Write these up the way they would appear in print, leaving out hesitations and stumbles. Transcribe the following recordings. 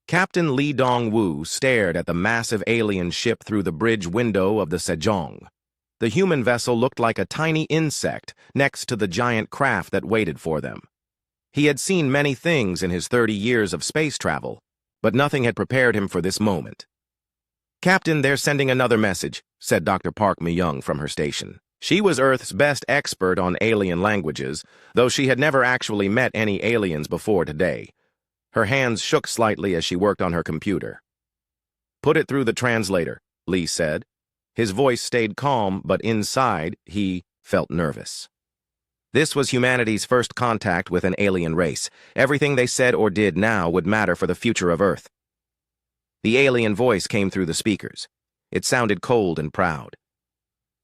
Captain Li Dongwu stared at the massive alien ship through the bridge window of the Sejong. The human vessel looked like a tiny insect next to the giant craft that waited for them. He had seen many things in his 30 years of space travel, but nothing had prepared him for this moment. "Captain, they're sending another message," said Dr. Park Mi-young from her station. She was Earth's best expert on alien languages, though she had never actually met any aliens before today. Her hands shook slightly as she worked on her computer. "Put it through the translator," Lee said. His voice stayed calm, but inside, he felt nervous. This was humanity's first contact with an alien race. Everything they said or did now would matter for the future of Earth. The alien voice came through the speakers. It sounded cold and proud.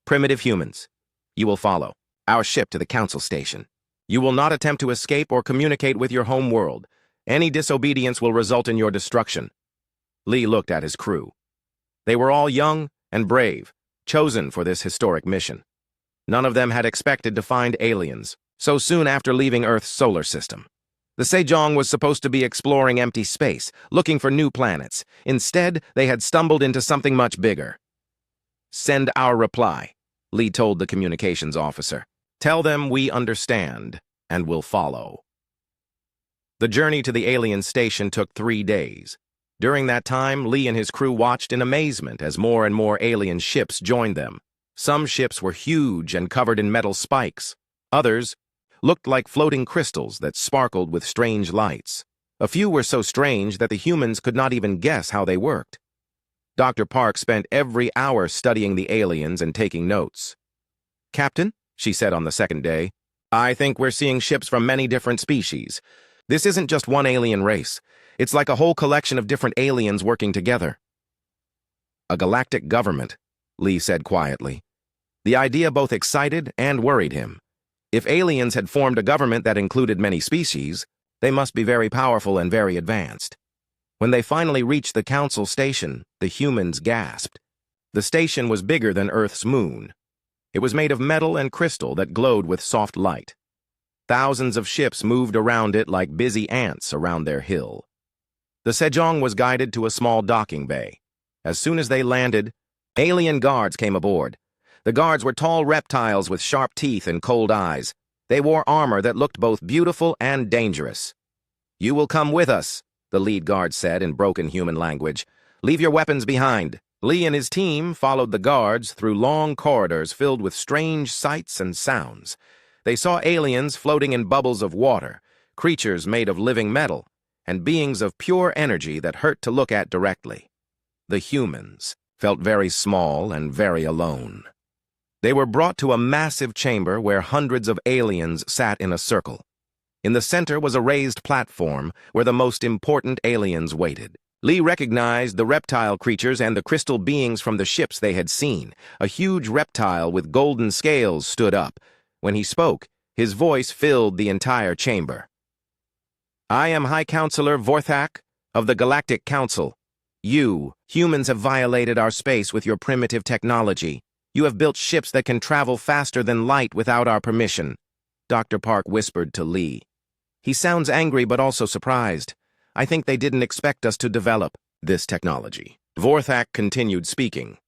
"Primitive humans, you will follow our ship to the council station. You will not attempt to escape or communicate with your home world. Any disobedience will result in your destruction." Lee looked at his crew. They were all young and brave, chosen for this historic mission. None of them had expected to find aliens so soon after leaving Earth's solar system. The Sejong was supposed to be exploring empty space, looking for new planets. Instead, they had stumbled into something much bigger. "Send our reply," Lee told the communications officer. "Tell them we understand and will follow." The journey to the alien station took 3 days. During that time, Lee and his crew watched in amazement as more and more alien ships joined them. Some ships were huge and covered in metal spikes. Others looked like floating crystals that sparkled with strange lights. A few were so strange that the humans could not even guess how they worked. Dr. Park spent every hour studying the aliens and taking notes. "Captain," she said on the second day, "I think we're seeing ships from many different species. This isn't just one alien race. It's like a whole collection of different aliens working together." "A galactic government," Lee said quietly. The idea both excited and worried him. If aliens had formed a government that included many species, they must be very powerful and very advanced. When they finally reached the council station, the humans gasped. The station was bigger than Earth's moon. It was made of metal and crystal that glowed with soft light. Thousands of ships moved around it like busy ants around their hill. The Sejong was guided to a small docking bay. As soon as they landed, alien guards came aboard. The guards were tall reptiles with sharp teeth and cold eyes. They wore armor that looked both beautiful and dangerous. "You will come with us," the lead guard said in broken human language. "Leave your weapons behind." Lee and his team followed the guards through long corridors filled with strange sights and sounds. They saw aliens floating in bubbles of water, creatures made of living metal, and beings of pure energy that hurt to look at directly. The humans felt very small and very alone. They were brought to a massive chamber where hundreds of aliens sat in a circle. In the center was a raised platform where the most important aliens waited. Lee recognized the reptile creatures and the crystal beings from the ships they had seen. A huge reptile with golden scales stood up. When he spoke, his voice filled the entire chamber. "I am High Counselor Vorthak of the Galactic Council. You, humans, have violated our space with your primitive technology. You have built ships that can travel faster than light without our permission," Dr. Park whispered to Lee. "He sounds angry but also surprised. I think they didn't expect us to develop this technology." Vorthak continued speaking.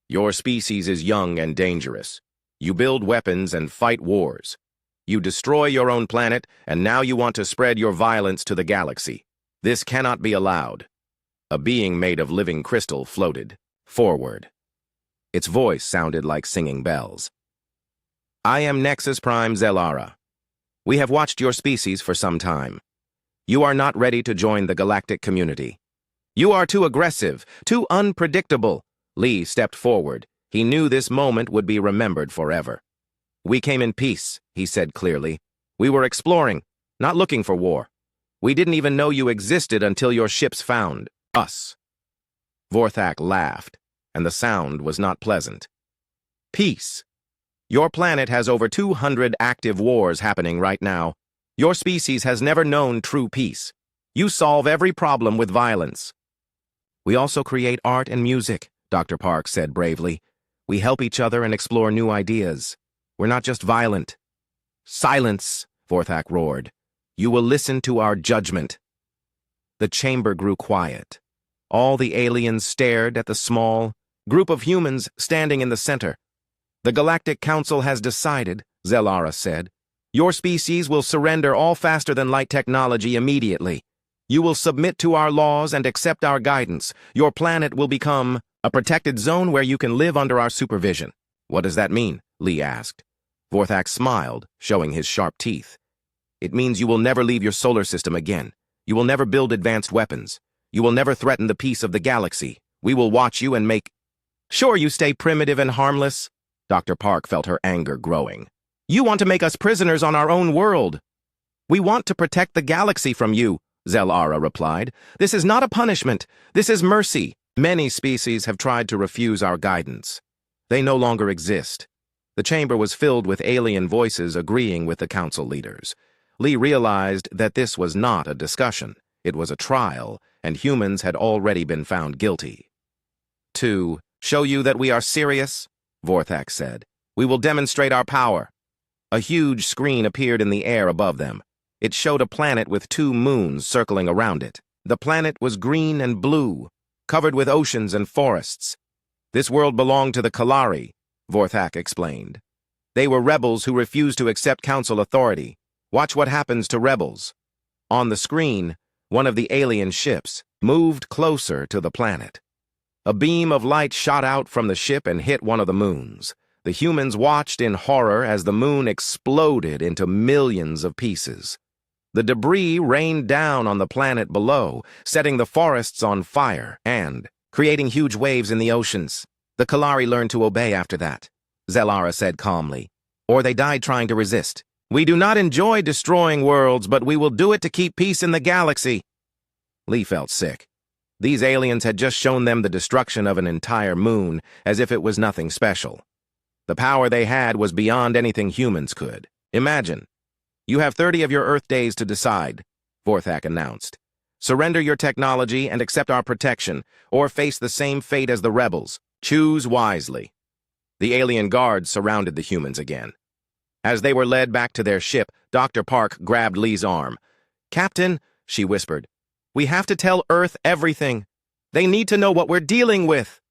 "Your species is young and dangerous. You build weapons and fight wars. You destroy your own planet, and now you want to spread your violence to the galaxy. This cannot be allowed." A being made of living crystal floated forward. Its voice sounded like singing bells. "I am Nexus Prime Zelara. We have watched your species for some time. You are not ready to join the galactic community. You are too aggressive, too unpredictable." Lee stepped forward. He knew this moment would be remembered forever. "We came in peace," he said clearly. "We were exploring, not looking for war. We didn't even know you existed until your ships found us." Vorthak laughed, and the sound was not pleasant. "Peace. Your planet has over 200 active wars happening right now. Your species has never known true peace. You solve every problem with violence." "We also create art and music," Dr. Park said bravely. "We help each other and explore new ideas. We're not just violent." "Silence," Vorthak roared. "You will listen to our judgment." The chamber grew quiet. All the aliens stared at the small group of humans standing in the center. "The Galactic Council has decided," Zelara said. "Your species will surrender all faster-than-light technology immediately. You will submit to our laws and accept our guidance. Your planet will become a protected zone where you can live under our supervision." "What does that mean?" Lee asked. Vorthak smiled, showing his sharp teeth. "It means you will never leave your solar system again. You will never build advanced weapons. You will never threaten the peace of the galaxy. We will watch you and make sure you stay primitive and harmless." Dr. Park felt her anger growing. "You want to make us prisoners on our own world." "We want to protect the galaxy from you," Zelara replied. "This is not a punishment. This is mercy. Many species have tried to refuse our guidance. They no longer exist." The chamber was filled with alien voices agreeing with the council leaders. Lee realized that this was not a discussion. It was a trial, and humans had already been found guilty. "To show you that we are serious," Vorthak said, "we will demonstrate our power." A huge screen appeared in the air above them. It showed a planet with 2 moons circling around it. The planet was green and blue, covered with oceans and forests. "This world belonged to the Kalari," Vorthak explained. "They were rebels who refused to accept council authority. Watch what happens to rebels." On the screen, one of the alien ships moved closer to the planet. A beam of light shot out from the ship and hit one of the moons. The humans watched in horror as the moon exploded into millions of pieces. The debris rained down on the planet below, setting the forests on fire and creating huge waves in the oceans. "The Kalari learned to obey after that," Zelara said calmly. "Or they died trying to resist. We do not enjoy destroying worlds, but we will do it to keep peace in the galaxy." Lee felt sick. These aliens had just shown them the destruction of an entire moon, as if it was nothing special. The power they had was beyond anything humans could. "Imagine. You have 30 of your Earth days to decide," Vorthak announced. "Surrender your technology and accept our protection, or face the same fate as the rebels. Choose wisely." The alien guards surrounded the humans again. As they were led back to their ship, Dr. Park grabbed Lee's arm. "Captain," she whispered, "we have to tell Earth everything. They need to know what we're dealing with."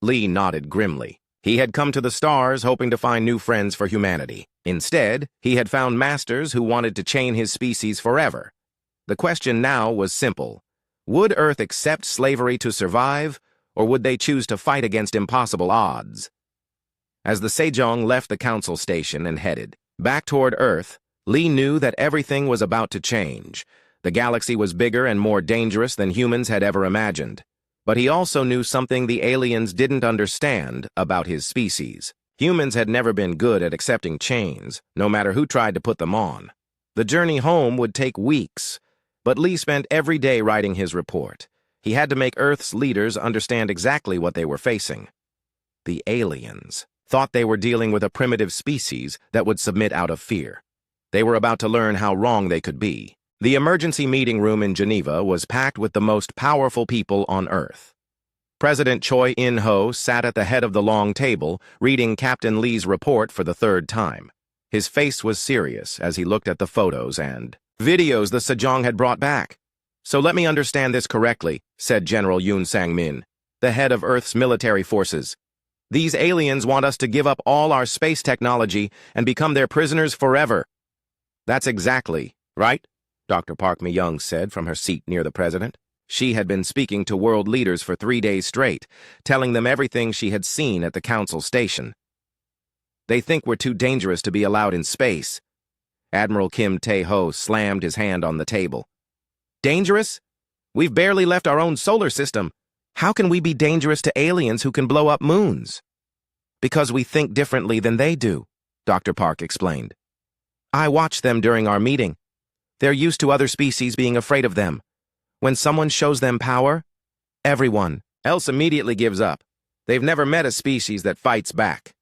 Lee nodded grimly. He had come to the stars hoping to find new friends for humanity. Instead, he had found masters who wanted to chain his species forever. The question now was simple. Would Earth accept slavery to survive, or would they choose to fight against impossible odds? As the Sejong left the council station and headed back toward Earth, Lee knew that everything was about to change. The galaxy was bigger and more dangerous than humans had ever imagined. But he also knew something the aliens didn't understand about his species. Humans had never been good at accepting chains, no matter who tried to put them on. The journey home would take weeks, but Lee spent every day writing his report. He had to make Earth's leaders understand exactly what they were facing. The aliens thought they were dealing with a primitive species that would submit out of fear. They were about to learn how wrong they could be. The emergency meeting room in Geneva was packed with the most powerful people on Earth. President Choi In-ho sat at the head of the long table, reading Captain Lee's report for the 3rd time. His face was serious as he looked at the photos and videos the Sejong had brought back. "So let me understand this correctly," said General Yoon Sang-min, the head of Earth's military forces. "These aliens want us to give up all our space technology and become their prisoners forever." "That's exactly right," Dr. Park Mi-young said from her seat near the president. She had been speaking to world leaders for 3 days straight, telling them everything she had seen at the council station. "They think we're too dangerous to be allowed in space." Admiral Kim Tae-ho slammed his hand on the table. "Dangerous? We've barely left our own solar system. How can we be dangerous to aliens who can blow up moons?" "Because we think differently than they do," Dr. Park explained. "I watched them during our meeting. They're used to other species being afraid of them. When someone shows them power, everyone else immediately gives up. They've never met a species that fights back."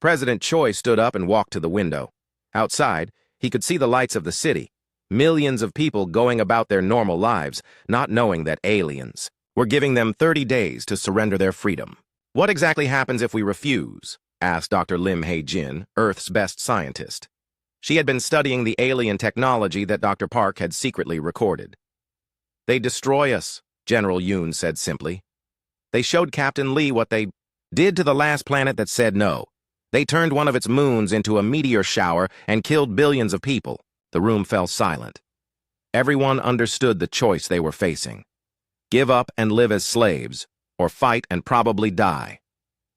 President Choi stood up and walked to the window. Outside, he could see the lights of the city. Millions of people going about their normal lives, not knowing that aliens were giving them 30 days to surrender their freedom. "What exactly happens if we refuse?" asked Dr. Lim Hae-jin, Earth's best scientist. She had been studying the alien technology that Dr. Park had secretly recorded. They destroy us, General Yoon said simply. They showed Captain Lee what they did to the last planet that said no. They turned one of its moons into a meteor shower and killed billions of people. The room fell silent. Everyone understood the choice they were facing. Give up and live as slaves, or fight and probably die.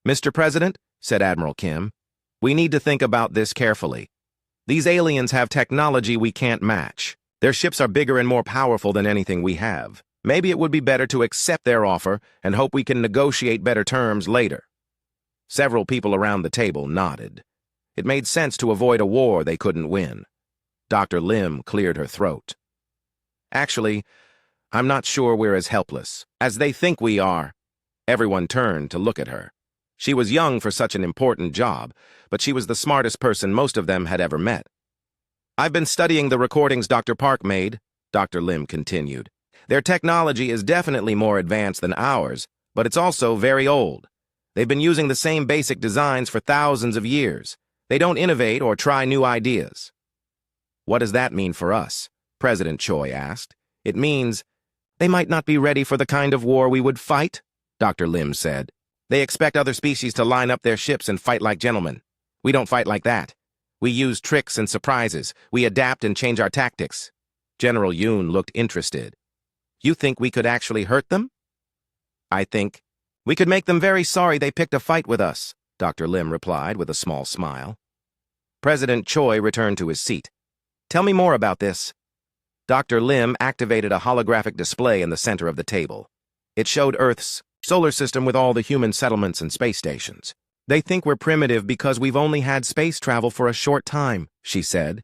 Mr. President, said Admiral Kim, we need to think about this carefully. These aliens have technology we can't match. Their ships are bigger and more powerful than anything we have. Maybe it would be better to accept their offer and hope we can negotiate better terms later. Several people around the table nodded. It made sense to avoid a war they couldn't win. Dr. Lim cleared her throat. Actually, I'm not sure we're as helpless as they think we are. Everyone turned to look at her. She was young for such an important job, but she was the smartest person most of them had ever met. I've been studying the recordings Dr. Park made, Dr. Lim continued. Their technology is definitely more advanced than ours, but it's also very old. They've been using the same basic designs for thousands of years. They don't innovate or try new ideas. What does that mean for us? President Choi asked. It means they might not be ready for the kind of war we would fight, Dr. Lim said. They expect other species to line up their ships and fight like gentlemen. We don't fight like that. We use tricks and surprises. We adapt and change our tactics. General Yoon looked interested. You think we could actually hurt them? I think we could make them very sorry they picked a fight with us, Dr. Lim replied with a small smile. President Choi returned to his seat. Tell me more about this. Dr. Lim activated a holographic display in the center of the table. It showed Earth's solar system with all the human settlements and space stations. They think we're primitive because we've only had space travel for a short time, she said.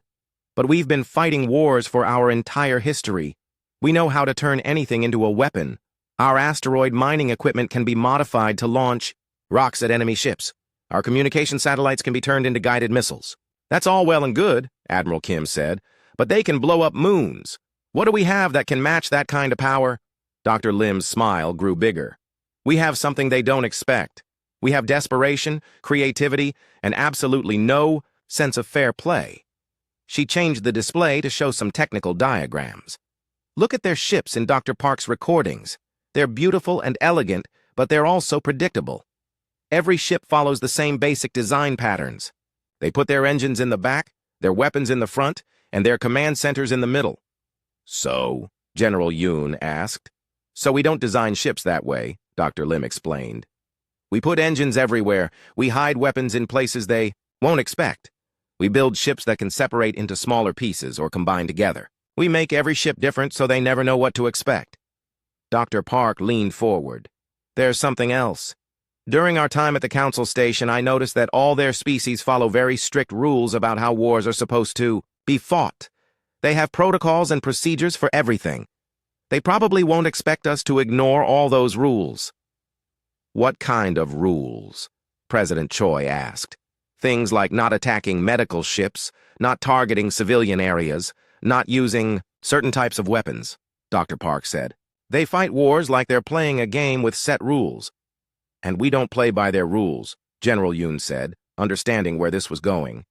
But we've been fighting wars for our entire history. We know how to turn anything into a weapon. Our asteroid mining equipment can be modified to launch rocks at enemy ships. Our communication satellites can be turned into guided missiles. That's all well and good, Admiral Kim said, but they can blow up moons. What do we have that can match that kind of power? Dr. Lim's smile grew bigger. We have something they don't expect. We have desperation, creativity, and absolutely no sense of fair play. She changed the display to show some technical diagrams. Look at their ships in Dr. Park's recordings. They're beautiful and elegant, but they're also predictable. Every ship follows the same basic design patterns. They put their engines in the back, their weapons in the front, and their command centers in the middle. So, General Yoon asked. So we don't design ships that way, Dr. Lim explained. We put engines everywhere. We hide weapons in places they won't expect. We build ships that can separate into smaller pieces or combine together. We make every ship different so they never know what to expect. Dr. Park leaned forward. There's something else. During our time at the Council Station, I noticed that all their species follow very strict rules about how wars are supposed to be fought. They have protocols and procedures for everything. They probably won't expect us to ignore all those rules. What kind of rules? President Choi asked. Things like not attacking medical ships, not targeting civilian areas, not using certain types of weapons, Dr. Park said. They fight wars like they're playing a game with set rules. And we don't play by their rules, General Yoon said, understanding where this was going.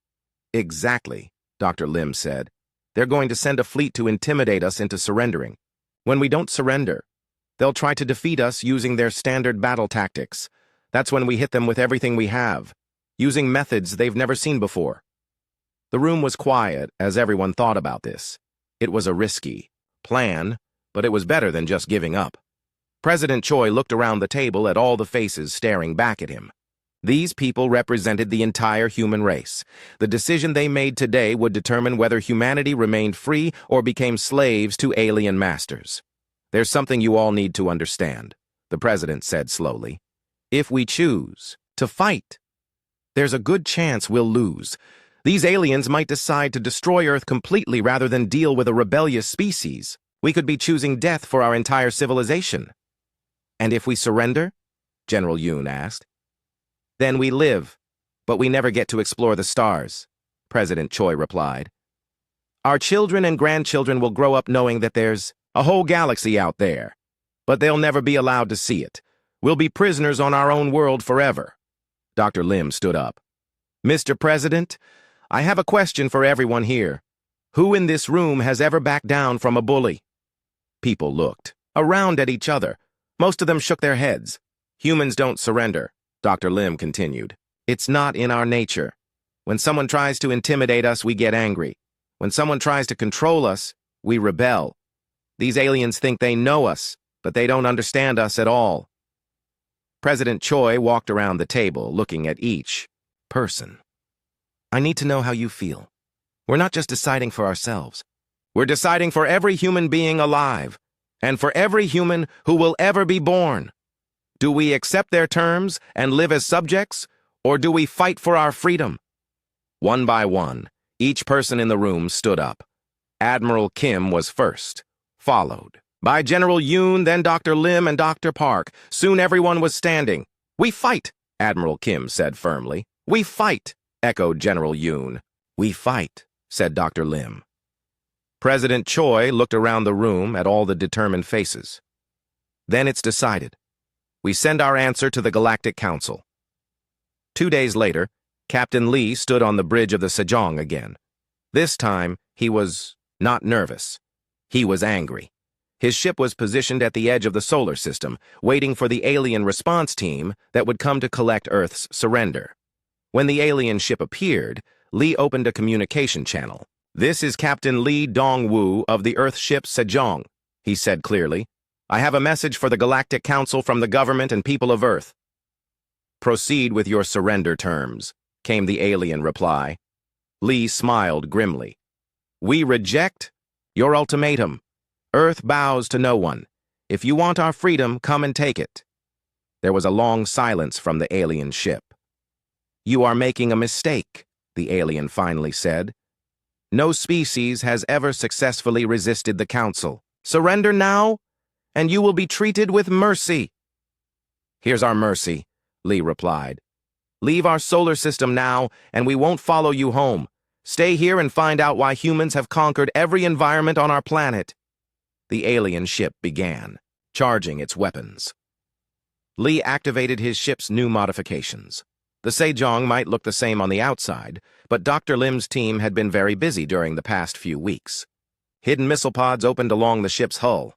Exactly, Dr. Lim said. They're going to send a fleet to intimidate us into surrendering. When we don't surrender, they'll try to defeat us using their standard battle tactics. That's when we hit them with everything we have, using methods they've never seen before. The room was quiet as everyone thought about this. It was a risky plan, but it was better than just giving up. President Choi looked around the table at all the faces staring back at him. These people represented the entire human race. The decision they made today would determine whether humanity remained free or became slaves to alien masters. There's something you all need to understand, the president said slowly. If we choose to fight, there's a good chance we'll lose. These aliens might decide to destroy Earth completely rather than deal with a rebellious species. We could be choosing death for our entire civilization. And if we surrender? General Yoon asked. Then we live, but we never get to explore the stars, President Choi replied. Our children and grandchildren will grow up knowing that there's a whole galaxy out there, but they'll never be allowed to see it. We'll be prisoners on our own world forever. Dr. Lim stood up. Mr. President, I have a question for everyone here. Who in this room has ever backed down from a bully? People looked around at each other. Most of them shook their heads. Humans don't surrender, Dr. Lim continued. It's not in our nature. When someone tries to intimidate us, we get angry. When someone tries to control us, we rebel. These aliens think they know us, but they don't understand us at all. President Choi walked around the table, looking at each person. I need to know how you feel. We're not just deciding for ourselves. We're deciding for every human being alive, and for every human who will ever be born. Do we accept their terms and live as subjects, or do we fight for our freedom? One by one, each person in the room stood up. Admiral Kim was first, followed by General Yoon, then Dr. Lim and Dr. Park. Soon everyone was standing. We fight, Admiral Kim said firmly. We fight, echoed General Yoon. We fight, said Dr. Lim. President Choi looked around the room at all the determined faces. Then it's decided. We send our answer to the Galactic Council. 2 days later, Captain Lee stood on the bridge of the Sejong again. This time, he was not nervous. He was angry. His ship was positioned at the edge of the solar system, waiting for the alien response team that would come to collect Earth's surrender. When the alien ship appeared, Lee opened a communication channel. This is Captain Lee Dong-woo of the Earth ship Sejong, he said clearly. I have a message for the Galactic Council from the government and people of Earth. Proceed with your surrender terms, came the alien reply. Lee smiled grimly. We reject your ultimatum. Earth bows to no one. If you want our freedom, come and take it. There was a long silence from the alien ship. You are making a mistake, the alien finally said. No species has ever successfully resisted the Council. Surrender now, and you will be treated with mercy. Here's our mercy, Lee replied. Leave our solar system now, and we won't follow you home. Stay here and find out why humans have conquered every environment on our planet. The alien ship began, charging its weapons. Lee activated his ship's new modifications. The Sejong might look the same on the outside, but Dr. Lim's team had been very busy during the past few weeks. Hidden missile pods opened along the ship's hull.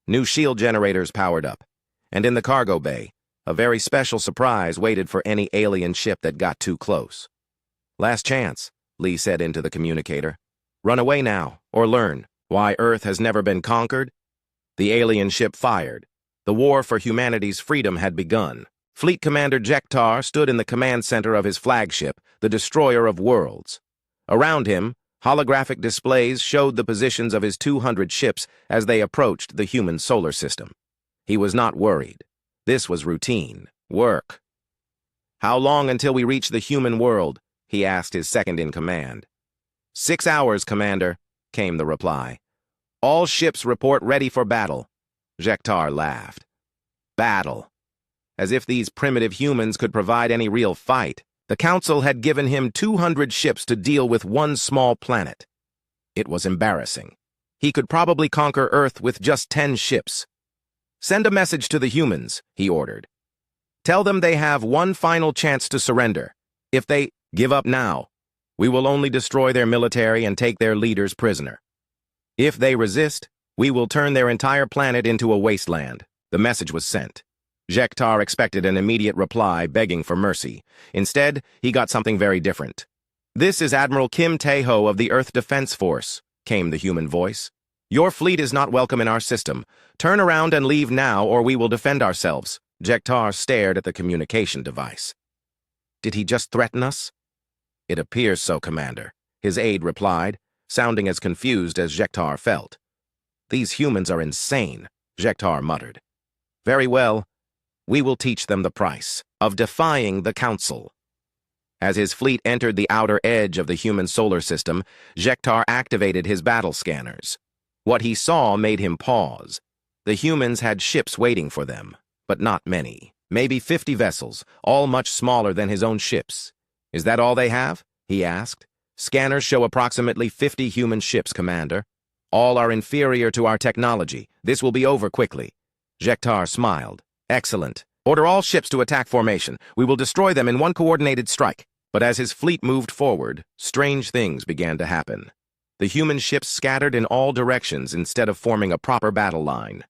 New shield generators powered up. And in the cargo bay, a very special surprise waited for any alien ship that got too close. Last chance, Lee said into the communicator. Run away now, or learn. Why Earth has never been conquered? The alien ship fired. The war for humanity's freedom had begun. Fleet Commander Jektar stood in the command center of his flagship, the Destroyer of Worlds. Around him, holographic displays showed the positions of his 200 ships as they approached the human solar system. He was not worried. This was routine work. How long until we reach the human world? He asked his second-in-command. 6 hours, Commander, came the reply. All ships report ready for battle. Jektar laughed. Battle. As if these primitive humans could provide any real fight. The Council had given him 200 ships to deal with one small planet. It was embarrassing. He could probably conquer Earth with just 10 ships. Send a message to the humans, he ordered. Tell them they have one final chance to surrender. If they give up now, we will only destroy their military and take their leaders prisoner. If they resist, we will turn their entire planet into a wasteland. The message was sent. Jektar expected an immediate reply begging for mercy. Instead, he got something very different. This is Admiral Kim Tae-ho of the Earth Defense Force, came the human voice. Your fleet is not welcome in our system. Turn around and leave now, or we will defend ourselves. Jektar stared at the communication device. Did he just threaten us? It appears so, Commander, his aide replied, sounding as confused as Jektar felt. These humans are insane, Jektar muttered. Very well. We will teach them the price of defying the Council. As his fleet entered the outer edge of the human solar system, Jektar activated his battle scanners. What he saw made him pause. The humans had ships waiting for them, but not many. Maybe 50 vessels, all much smaller than his own ships. Is that all they have? He asked. Scanners show approximately 50 human ships, Commander. All are inferior to our technology. This will be over quickly. Jektar smiled. Excellent. Order all ships to attack formation. We will destroy them in one coordinated strike. But as his fleet moved forward, strange things began to happen. The human ships scattered in all directions instead of forming a proper battle line.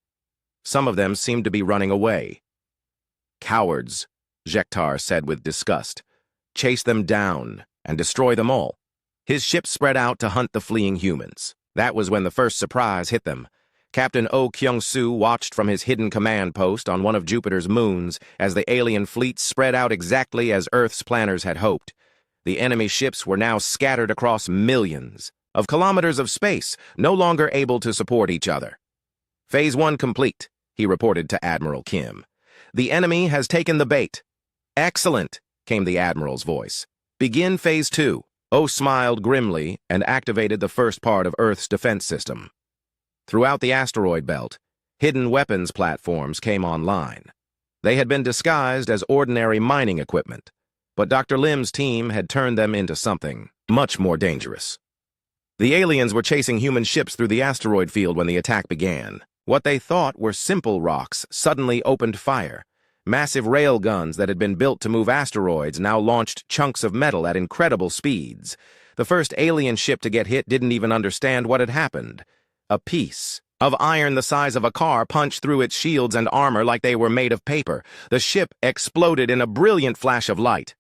Some of them seemed to be running away. "Cowards," Jektar said with disgust. "Chase them down and destroy them all." His ship spread out to hunt the fleeing humans. That was when the first surprise hit them. Captain Oh Kyung-soo watched from his hidden command post on one of Jupiter's moons as the alien fleet spread out exactly as Earth's planners had hoped. The enemy ships were now scattered across millions of kilometers of space, no longer able to support each other. "Phase 1 complete," he reported to Admiral Kim. "The enemy has taken the bait." "Excellent," came the Admiral's voice. "Begin Phase 2. Oh smiled grimly and activated the first part of Earth's defense system. Throughout the asteroid belt, hidden weapons platforms came online. They had been disguised as ordinary mining equipment, but Dr. Lim's team had turned them into something much more dangerous. The aliens were chasing human ships through the asteroid field when the attack began. What they thought were simple rocks suddenly opened fire. Massive rail guns that had been built to move asteroids now launched chunks of metal at incredible speeds. The first alien ship to get hit didn't even understand what had happened. A piece of iron the size of a car punched through its shields and armor like they were made of paper. The ship exploded in a brilliant flash of light.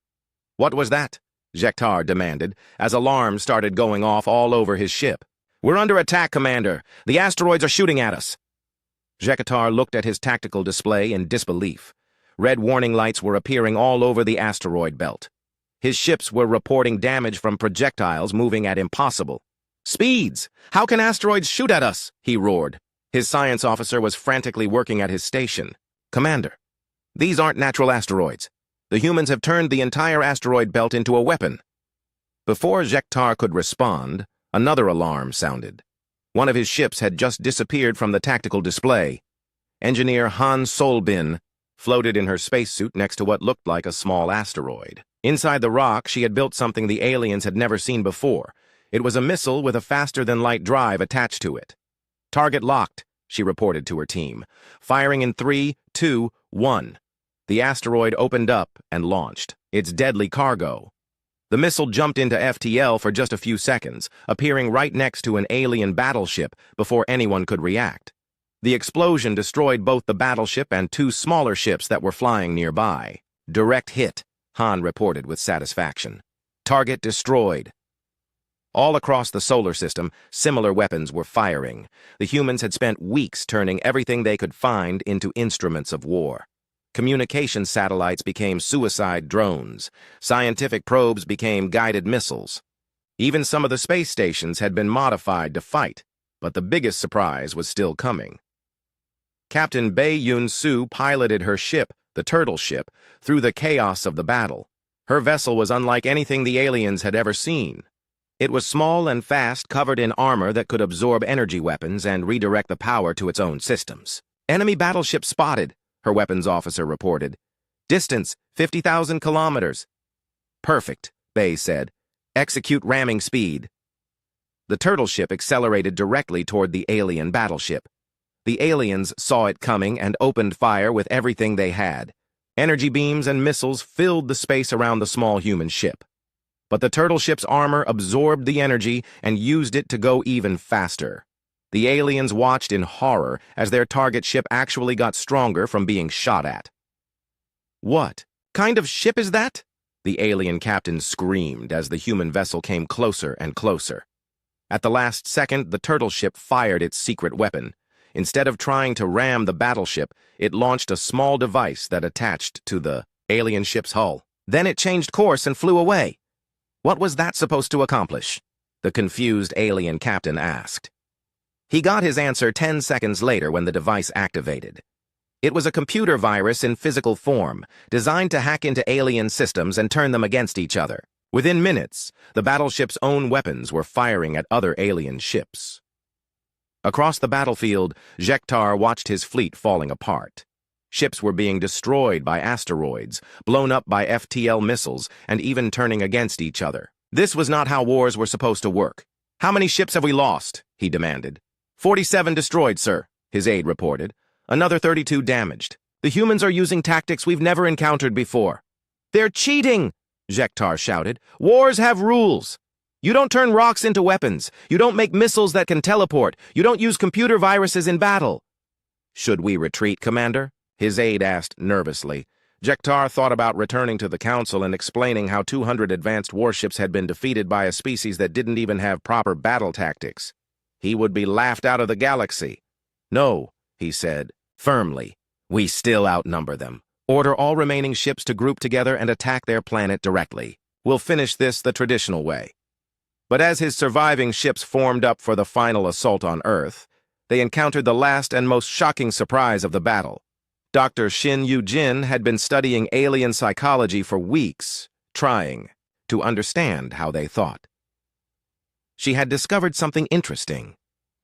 "What was that?" Jektar demanded, as alarms started going off all over his ship. "We're under attack, Commander. The asteroids are shooting at us." Jektar looked at his tactical display in disbelief. Red warning lights were appearing all over the asteroid belt. His ships were reporting damage from projectiles moving at impossible speeds. "How can asteroids shoot at us?" he roared. His science officer was frantically working at his station. "Commander, these aren't natural asteroids. The humans have turned the entire asteroid belt into a weapon." Before Jektar could respond, another alarm sounded. One of his ships had just disappeared from the tactical display. Engineer Han Solbin floated in her spacesuit next to what looked like a small asteroid. Inside the rock, she had built something the aliens had never seen before. It was a missile with a faster-than-light drive attached to it. "Target locked," she reported to her team. "Firing in 3, 2, 1. The asteroid opened up and launched its deadly cargo. The missile jumped into FTL for just a few seconds, appearing right next to an alien battleship before anyone could react. The explosion destroyed both the battleship and two smaller ships that were flying nearby. "Direct hit," Han reported with satisfaction. "Target destroyed." All across the solar system, similar weapons were firing. The humans had spent weeks turning everything they could find into instruments of war. Communication satellites became suicide drones. Scientific probes became guided missiles. Even some of the space stations had been modified to fight, but the biggest surprise was still coming. Captain Bae Yun-soo piloted her ship, the Turtle Ship, through the chaos of the battle. Her vessel was unlike anything the aliens had ever seen. It was small and fast, covered in armor that could absorb energy weapons and redirect the power to its own systems. "Enemy battleship spotted," her weapons officer reported. "Distance, 50,000 kilometers. "Perfect," Bae said. "Execute ramming speed." The Turtle Ship accelerated directly toward the alien battleship. The aliens saw it coming and opened fire with everything they had. Energy beams and missiles filled the space around the small human ship. But the Turtle Ship's armor absorbed the energy and used it to go even faster. The aliens watched in horror as their target ship actually got stronger from being shot at. "What kind of ship is that?" the alien captain screamed as the human vessel came closer and closer. At the last second, the Turtle Ship fired its secret weapon. Instead of trying to ram the battleship, it launched a small device that attached to the alien ship's hull. Then it changed course and flew away. "What was that supposed to accomplish?" the confused alien captain asked. He got his answer 10 seconds later when the device activated. It was a computer virus in physical form, designed to hack into alien systems and turn them against each other. Within minutes, the battleship's own weapons were firing at other alien ships. Across the battlefield, Jektar watched his fleet falling apart. Ships were being destroyed by asteroids, blown up by FTL missiles, and even turning against each other. This was not how wars were supposed to work. "How many ships have we lost?" he demanded. 47 destroyed, sir," his aide reported. "Another 32 damaged. The humans are using tactics we've never encountered before." "They're cheating!" Jektar shouted. "Wars have rules. You don't turn rocks into weapons. You don't make missiles that can teleport. You don't use computer viruses in battle. Should we retreat, Commander? His aide asked nervously. Jektar thought about returning to the Council and explaining how 200 advanced warships had been defeated by a species that didn't even have proper battle tactics. He would be laughed out of the galaxy. No, he said, firmly. We still outnumber them. Order all remaining ships to group together and attack their planet directly. We'll finish this the traditional way. But as his surviving ships formed up for the final assault on Earth, they encountered the last and most shocking surprise of the battle. Dr. Shin Yu-jin had been studying alien psychology for weeks, trying to understand how they thought. She had discovered something interesting.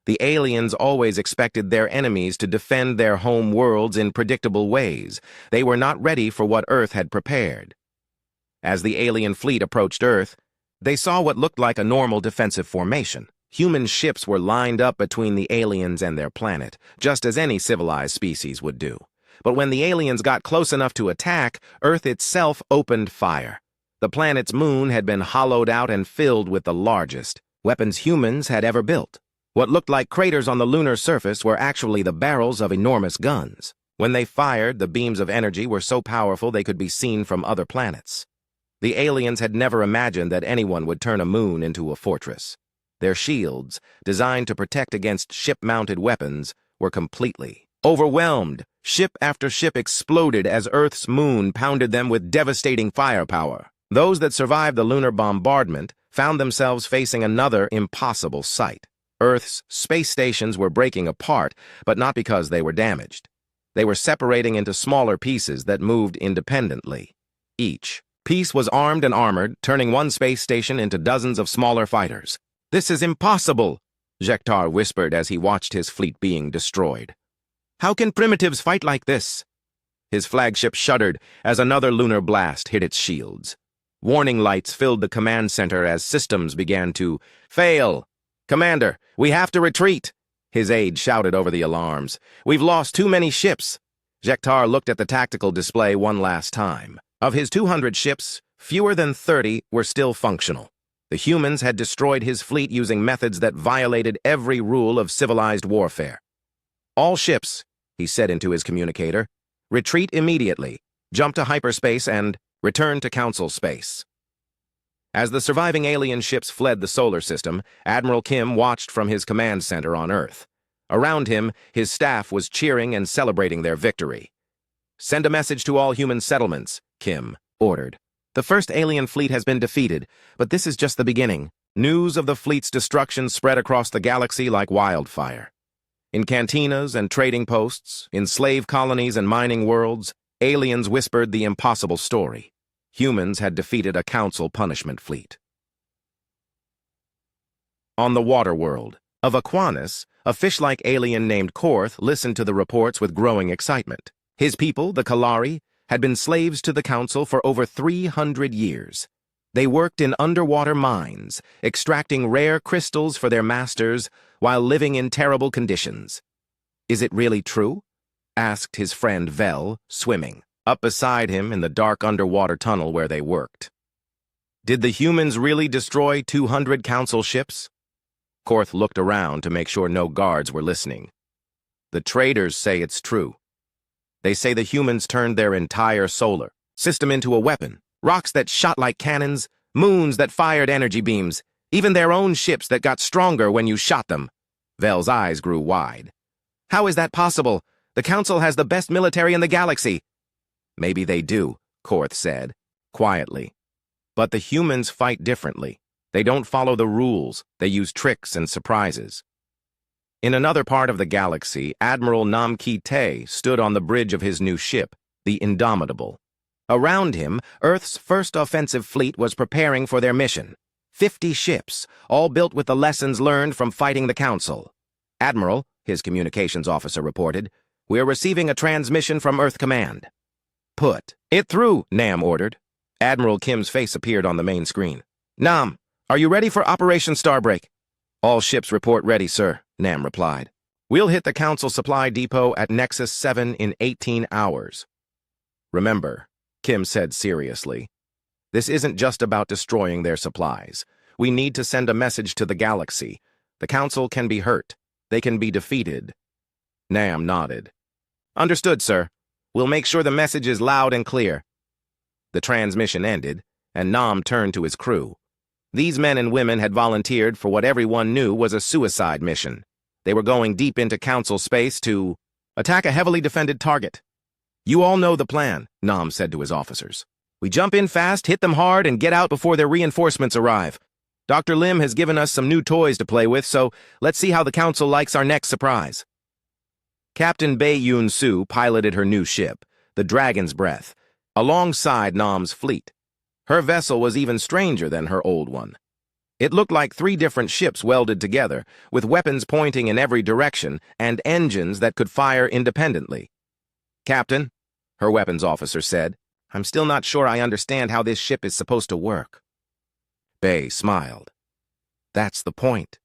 The aliens always expected their enemies to defend their home worlds in predictable ways. They were not ready for what Earth had prepared. As the alien fleet approached Earth, they saw what looked like a normal defensive formation. Human ships were lined up between the aliens and their planet, just as any civilized species would do. But when the aliens got close enough to attack, Earth itself opened fire. The planet's moon had been hollowed out and filled with the largest weapons humans had ever built. What looked like craters on the lunar surface were actually the barrels of enormous guns. When they fired, the beams of energy were so powerful they could be seen from other planets. The aliens had never imagined that anyone would turn a moon into a fortress. Their shields, designed to protect against ship-mounted weapons, were completely overwhelmed. Ship after ship exploded as Earth's moon pounded them with devastating firepower. Those that survived the lunar bombardment found themselves facing another impossible sight. Earth's space stations were breaking apart, but not because they were damaged. They were separating into smaller pieces that moved independently. Each piece was armed and armored, turning one space station into dozens of smaller fighters. "This is impossible," Jektar whispered as he watched his fleet being destroyed. "How can primitives fight like this?" His flagship shuddered as another lunar blast hit its shields. Warning lights filled the command center as systems began to fail. "Commander, we have to retreat," his aide shouted over the alarms. "We've lost too many ships." Jektar looked at the tactical display one last time. Of his 200 ships, fewer than 30 were still functional. The humans had destroyed his fleet using methods that violated every rule of civilized warfare. "All ships," he said into his communicator, "retreat immediately, jump to hyperspace, and return to Council space." As the surviving alien ships fled the solar system, Admiral Kim watched from his command center on Earth. Around him, his staff was cheering and celebrating their victory. "Send a message to all human settlements," Kim ordered. "The first alien fleet has been defeated, but this is just the beginning." News of the fleet's destruction spread across the galaxy like wildfire. In cantinas and trading posts, in slave colonies and mining worlds, aliens whispered the impossible story. Humans had defeated a council punishment fleet. On the water world of Aquanus, a fish-like alien named Korth listened to the reports with growing excitement. His people, the Kalari, had been slaves to the council for over 300 years. They worked in underwater mines, extracting rare crystals for their masters while living in terrible conditions. "Is it really true?" asked his friend Vel, swimming up beside him in the dark underwater tunnel where they worked. "Did the humans really destroy 200 council ships?" Korth looked around to make sure no guards were listening. "The traders say it's true. They say the humans turned their entire solar system into a weapon. Rocks that shot like cannons, moons that fired energy beams, even their own ships that got stronger when you shot them." Vel's eyes grew wide. "How is that possible? The Council has the best military in the galaxy." "Maybe they do," Korth said, quietly. "But the humans fight differently. They don't follow the rules. They use tricks and surprises." In another part of the galaxy, Admiral Nam Ki-tae stood on the bridge of his new ship, the Indomitable. Around him, Earth's first offensive fleet was preparing for their mission. 50 ships, all built with the lessons learned from fighting the Council. "Admiral," his communications officer reported, "we're receiving a transmission from Earth Command." "Put it through," Nam ordered. Admiral Kim's face appeared on the main screen. "Nam, are you ready for Operation Starbreak?" "All ships report ready, sir," Nam replied. "We'll hit the Council supply depot at Nexus 7 in 18 hours. Remember," Kim said seriously, "this isn't just about destroying their supplies. We need to send a message to the galaxy. The Council can be hurt. They can be defeated. Nam nodded. Understood, sir. We'll make sure the message is loud and clear. The transmission ended, and Nam turned to his crew. These men and women had volunteered for what everyone knew was a suicide mission. They were going deep into Council space to attack a heavily defended target. You all know the plan, Nam said to his officers. We jump in fast, hit them hard, and get out before their reinforcements arrive. Dr. Lim has given us some new toys to play with, so let's see how the Council likes our next surprise. Captain Bai Yun Su piloted her new ship, the Dragon's Breath, alongside Nam's fleet. Her vessel was even stranger than her old one. It looked like 3 different ships welded together, with weapons pointing in every direction and engines that could fire independently. Captain, her weapons officer said, I'm still not sure I understand how this ship is supposed to work. Bai smiled. That's the point.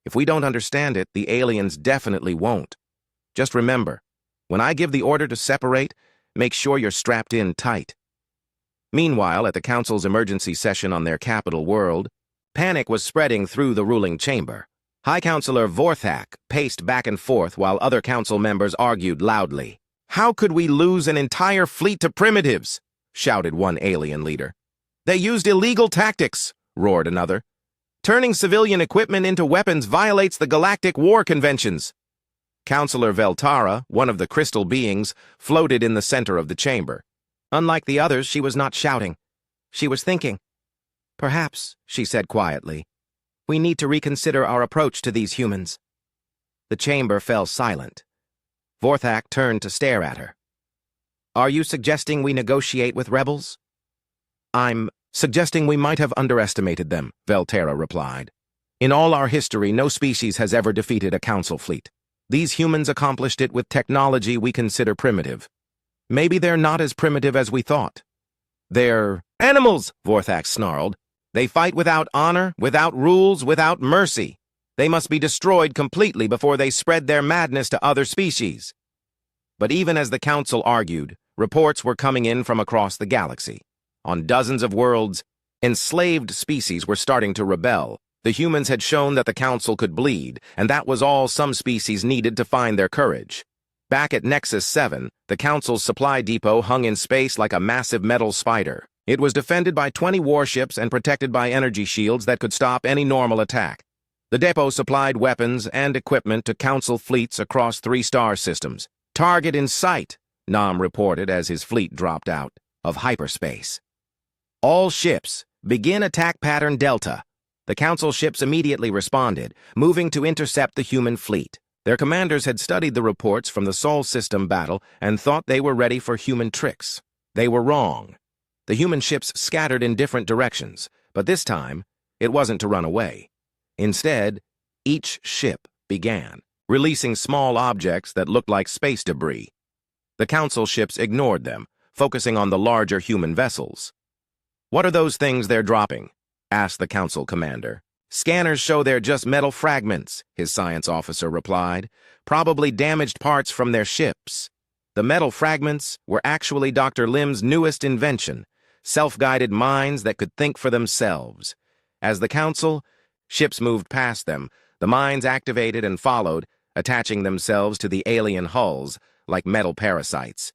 If we don't understand it, the aliens definitely won't. Just remember, when I give the order to separate, make sure you're strapped in tight. Meanwhile, at the Council's emergency session on their capital world, panic was spreading through the ruling chamber. High Counselor Vorthak paced back and forth while other council members argued loudly. How could we lose an entire fleet to primitives? Shouted one alien leader. They used illegal tactics, roared another. Turning civilian equipment into weapons violates the Galactic War conventions. Counselor Veltara, one of the crystal beings, floated in the center of the chamber. Unlike the others, she was not shouting. She was thinking. Perhaps, she said quietly, we need to reconsider our approach to these humans. The chamber fell silent. Vorthak turned to stare at her. Are you suggesting we negotiate with rebels? I'm suggesting we might have underestimated them, Veltara replied. In all our history, no species has ever defeated a council fleet. These humans accomplished it with technology we consider primitive. Maybe they're not as primitive as we thought. They're animals, Vorthak snarled. They fight without honor, without rules, without mercy. They must be destroyed completely before they spread their madness to other species. But even as the council argued, reports were coming in from across the galaxy. On dozens of worlds, enslaved species were starting to rebel. The humans had shown that the council could bleed, and that was all some species needed to find their courage. Back at Nexus 7, the council's supply depot hung in space like a massive metal spider. It was defended by 20 warships and protected by energy shields that could stop any normal attack. The depot supplied weapons and equipment to council fleets across 3 star systems. Target in sight, Nam reported as his fleet dropped out of hyperspace. All ships, begin attack pattern Delta. The council ships immediately responded, moving to intercept the human fleet. Their commanders had studied the reports from the Sol system battle and thought they were ready for human tricks. They were wrong. The human ships scattered in different directions, but this time, it wasn't to run away. Instead, each ship began, releasing small objects that looked like space debris. The council ships ignored them, focusing on the larger human vessels. What are those things they're dropping? Asked the council commander. Scanners show they're just metal fragments, his science officer replied. Probably damaged parts from their ships. The metal fragments were actually Dr. Lim's newest invention, self-guided minds that could think for themselves. As the council, ships moved past them, the minds activated and followed, attaching themselves to the alien hulls like metal parasites.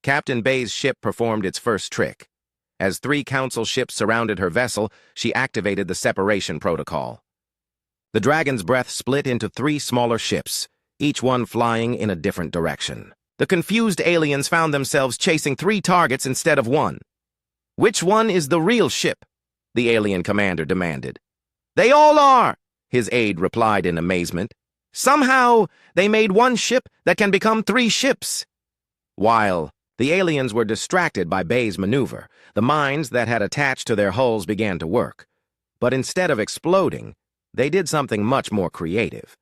Captain Bai's ship performed its first trick. As 3 council ships surrounded her vessel, she activated the separation protocol. The Dragon's Breath split into 3 smaller ships, each one flying in a different direction. The confused aliens found themselves chasing 3 targets instead of 1. Which one is the real ship? The alien commander demanded. They all are, his aide replied in amazement. Somehow, they made 1 ship that can become 3 ships. While the aliens were distracted by Bai's maneuver, the mines that had attached to their hulls began to work. But instead of exploding, they did something much more creative.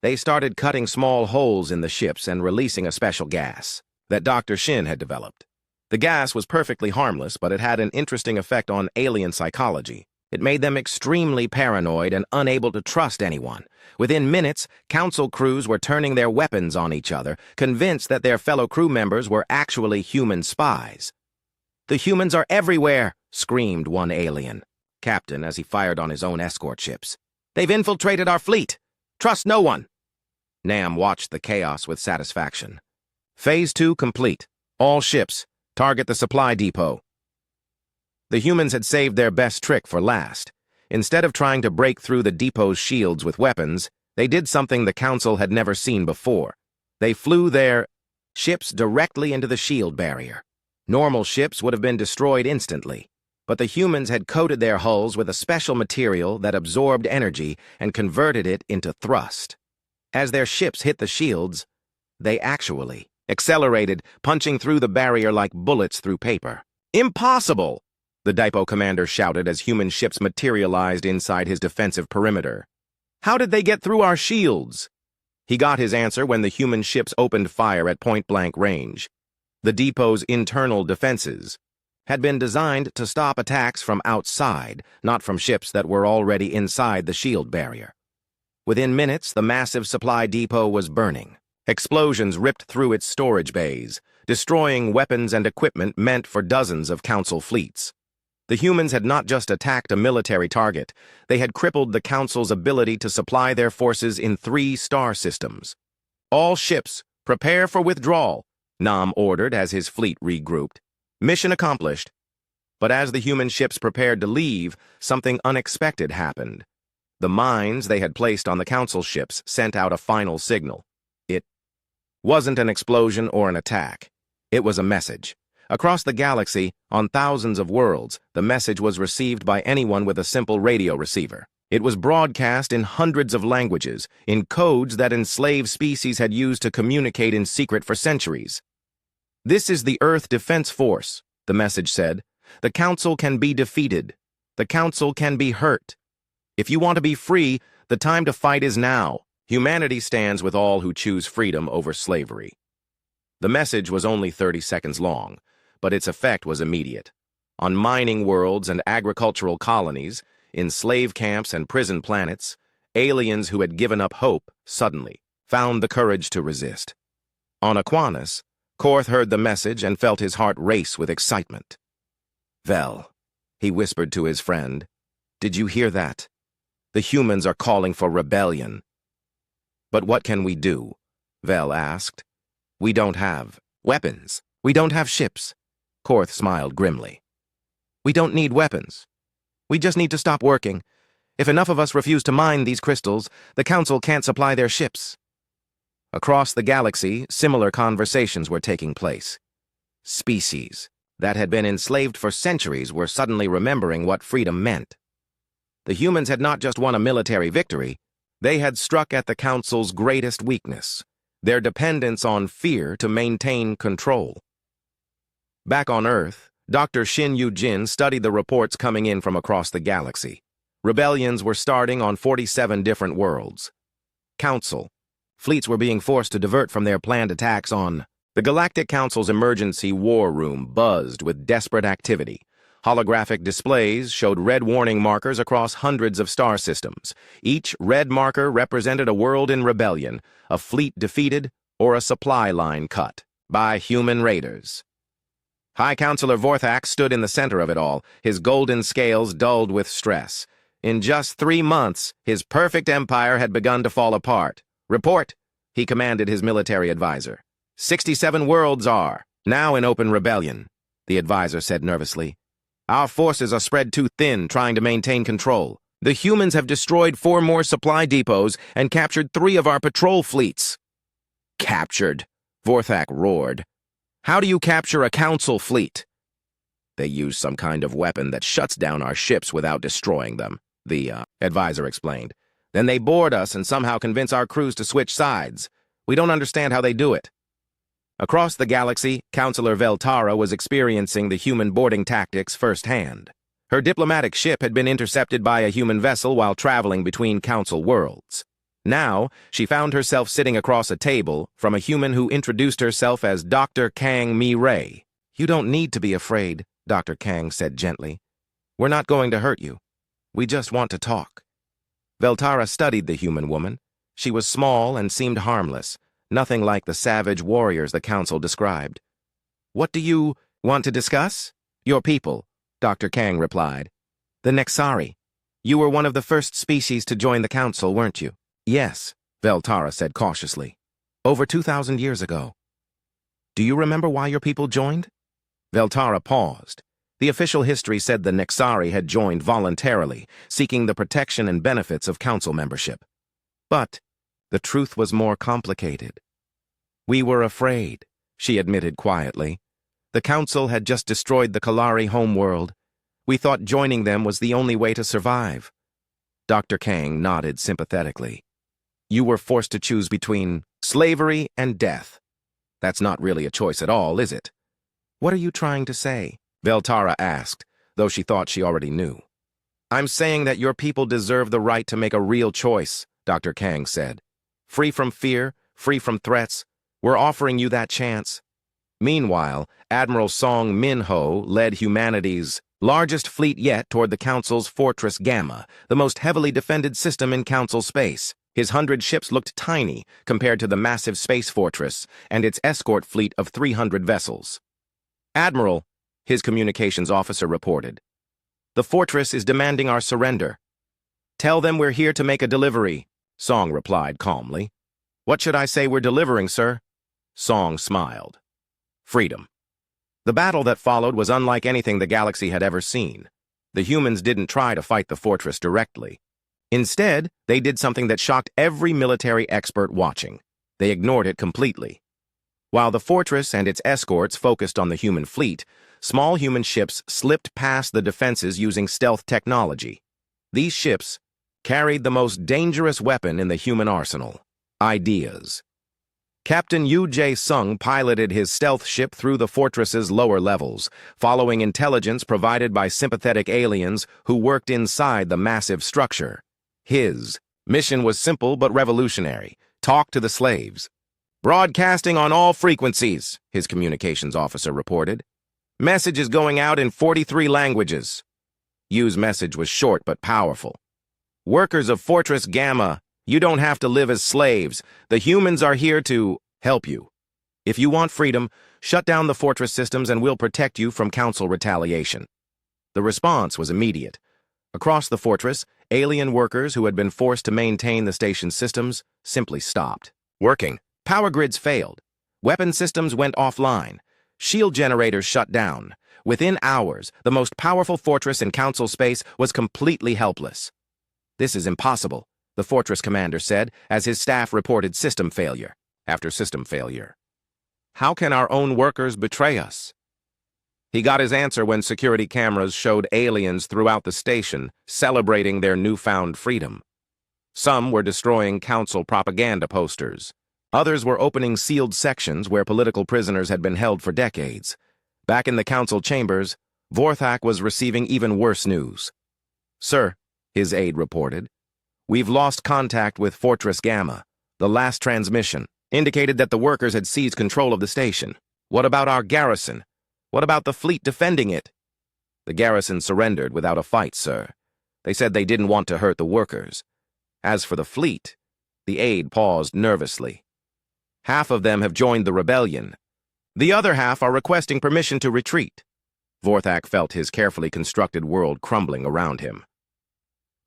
They started cutting small holes in the ships and releasing a special gas that Dr. Shin had developed. The gas was perfectly harmless, but it had an interesting effect on alien psychology. It made them extremely paranoid and unable to trust anyone. Within minutes, council crews were turning their weapons on each other, convinced that their fellow crew members were actually human spies. The humans are everywhere, screamed one alien. captain as he fired on his own escort ships. "They've infiltrated our fleet! Trust no one!" Nam watched the chaos with satisfaction. Phase 2 complete. All ships, target the supply depot. The humans had saved their best trick for last. Instead of trying to break through the depot's shields with weapons, they did something the Council had never seen before. They flew their ships directly into the shield barrier. Normal ships would have been destroyed instantly, but the humans had coated their hulls with a special material that absorbed energy and converted it into thrust. As their ships hit the shields, they actually accelerated, punching through the barrier like bullets through paper. "Impossible!" the depot commander shouted as human ships materialized inside his defensive perimeter. "How did they get through our shields?" He got his answer when the human ships opened fire at point-blank range. The depot's internal defenses had been designed to stop attacks from outside, not from ships that were already inside the shield barrier. Within minutes, the massive supply depot was burning. Explosions ripped through its storage bays, destroying weapons and equipment meant for dozens of Council fleets. The humans had not just attacked a military target, they had crippled the Council's ability to supply their forces in 3 star systems. "All ships, prepare for withdrawal," Nam ordered as his fleet regrouped. Mission accomplished. But as the human ships prepared to leave, something unexpected happened. The mines they had placed on the Council ships sent out a final signal. It wasn't an explosion or an attack. It was a message. Across the galaxy, on thousands of worlds, the message was received by anyone with a simple radio receiver. It was broadcast in hundreds of languages, in codes that enslaved species had used to communicate in secret for centuries. "This is the Earth Defense Force," the message said. "The Council can be defeated. The Council can be hurt. If you want to be free, the time to fight is now. Humanity stands with all who choose freedom over slavery." The message was only 30 seconds long, but its effect was immediate. On mining worlds and agricultural colonies, in slave camps and prison planets, aliens who had given up hope suddenly found the courage to resist. On Aquanus, Korth heard the message and felt his heart race with excitement. "Vel," he whispered to his friend, "did you hear that? The humans are calling for rebellion." "But what can we do?" Vel asked. "We don't have weapons. We don't have ships." Korth smiled grimly. "We don't need weapons. We just need to stop working. If enough of us refuse to mine these crystals, the Council can't supply their ships." Across the galaxy, similar conversations were taking place. Species that had been enslaved for centuries were suddenly remembering what freedom meant. The humans had not just won a military victory, they had struck at the Council's greatest weakness, their dependence on fear to maintain control. Back on Earth, Dr. Shin Yu-jin studied the reports coming in from across the galaxy. Rebellions were starting on 47 different worlds. Council. Fleets were being forced to divert from their planned attacks on. The Galactic Council's emergency war room buzzed with desperate activity. Holographic displays showed red warning markers across hundreds of star systems. Each red marker represented a world in rebellion, a fleet defeated, or a supply line cut by human raiders. High Counselor Vorthak stood in the center of it all, his golden scales dulled with stress. In just 3 months, his perfect empire had begun to fall apart. "Report," he commanded his military advisor. 67 worlds are now in open rebellion," the advisor said nervously. "Our forces are spread too thin trying to maintain control. The humans have destroyed 4 more supply depots and captured 3 of our patrol fleets." "Captured?" Vorthak roared. "How do you capture a Council fleet?" "They use some kind of weapon that shuts down our ships without destroying them," the advisor explained. "Then they board us and somehow convince our crews to switch sides. We don't understand how they do it." Across the galaxy, Counselor Veltara was experiencing the human boarding tactics firsthand. Her diplomatic ship had been intercepted by a human vessel while traveling between Council worlds. Now, she found herself sitting across a table from a human who introduced herself as Dr. Kang Mi-Ray. "You don't need to be afraid," Dr. Kang said gently. "We're not going to hurt you. We just want to talk." Veltara studied the human woman. She was small and seemed harmless, nothing like the savage warriors the Council described. "What do you want to discuss?" "Your people," Dr. Kang replied. The Nexari. You were one of the first species to join the council, weren't you? Yes, Veltara said cautiously. Over 2,000 years ago. Do you remember why your people joined? Veltara paused. The official history said the Nexari had joined voluntarily, seeking the protection and benefits of council membership. But the truth was more complicated. We were afraid, she admitted quietly. The council had just destroyed the Kalari homeworld. We thought joining them was the only way to survive. Dr. Kang nodded sympathetically. You were forced to choose between slavery and death. That's not really a choice at all, is it? What are you trying to say? Veltara asked, though she thought she already knew. I'm saying that your people deserve the right to make a real choice, Dr. Kang said. Free from fear, free from threats, we're offering you that chance. Meanwhile, Admiral Song Min-ho led humanity's largest fleet yet toward the Council's Fortress Gamma, the most heavily defended system in Council space. His 100 ships looked tiny compared to the massive space fortress and its escort fleet of 300 vessels. Admiral, his communications officer reported, the fortress is demanding our surrender. Tell them we're here to make a delivery, Song replied calmly. What should I say we're delivering, sir? Song smiled. Freedom. The battle that followed was unlike anything the galaxy had ever seen. The humans didn't try to fight the fortress directly. Instead, they did something that shocked every military expert watching. They ignored it completely. While the fortress and its escorts focused on the human fleet, small human ships slipped past the defenses using stealth technology. These ships carried the most dangerous weapon in the human arsenal, ideas. Captain Yu Jae-sung piloted his stealth ship through the fortress's lower levels, following intelligence provided by sympathetic aliens who worked inside the massive structure. His mission was simple but revolutionary. Talk to the slaves. Broadcasting on all frequencies, his communications officer reported. Messages going out in 43 languages. Yu's message was short but powerful. Workers of Fortress Gamma, you don't have to live as slaves. The humans are here to help you. If you want freedom, shut down the fortress systems and we'll protect you from council retaliation. The response was immediate. Across the fortress, alien workers who had been forced to maintain the station's systems simply stopped working. Power grids failed. Weapon systems went offline. Shield generators shut down. Within hours, the most powerful fortress in council space was completely helpless. This is impossible, the fortress commander said as his staff reported system failure after system failure. How can our own workers betray us? He got his answer when security cameras showed aliens throughout the station celebrating their newfound freedom. Some were destroying council propaganda posters. Others were opening sealed sections where political prisoners had been held for decades. Back in the council chambers, Vorthak was receiving even worse news. Sir, his aide reported, we've lost contact with Fortress Gamma. The last transmission indicated that the workers had seized control of the station. What about our garrison? What about the fleet defending it? The garrison surrendered without a fight, sir. They said they didn't want to hurt the workers. As for the fleet, the aide paused nervously. Half of them have joined the rebellion. The other half are requesting permission to retreat. Vorthak felt his carefully constructed world crumbling around him.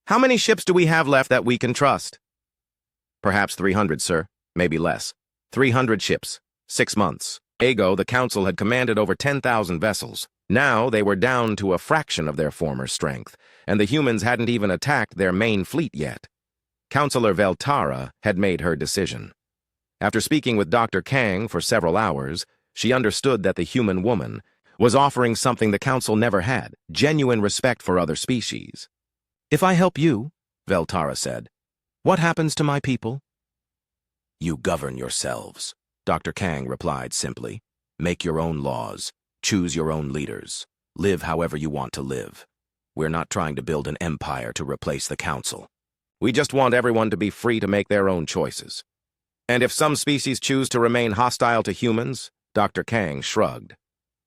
How many ships do we have left that we can trust? Perhaps 300, sir. Maybe less. 300 ships. 6 months. Ago, the council had commanded over 10,000 vessels. Now they were down to a fraction of their former strength, and the humans hadn't even attacked their main fleet yet. Councillor Veltara had made her decision. After speaking with Dr. Kang for several hours, she understood that the human woman was offering something the council never had, genuine respect for other species. If I help you, Veltara said, what happens to my people? You govern yourselves, Dr. Kang replied simply. Make your own laws, choose your own leaders, live however you want to live. We're not trying to build an empire to replace the council. We just want everyone to be free to make their own choices. And if some species choose to remain hostile to humans, Dr. Kang shrugged.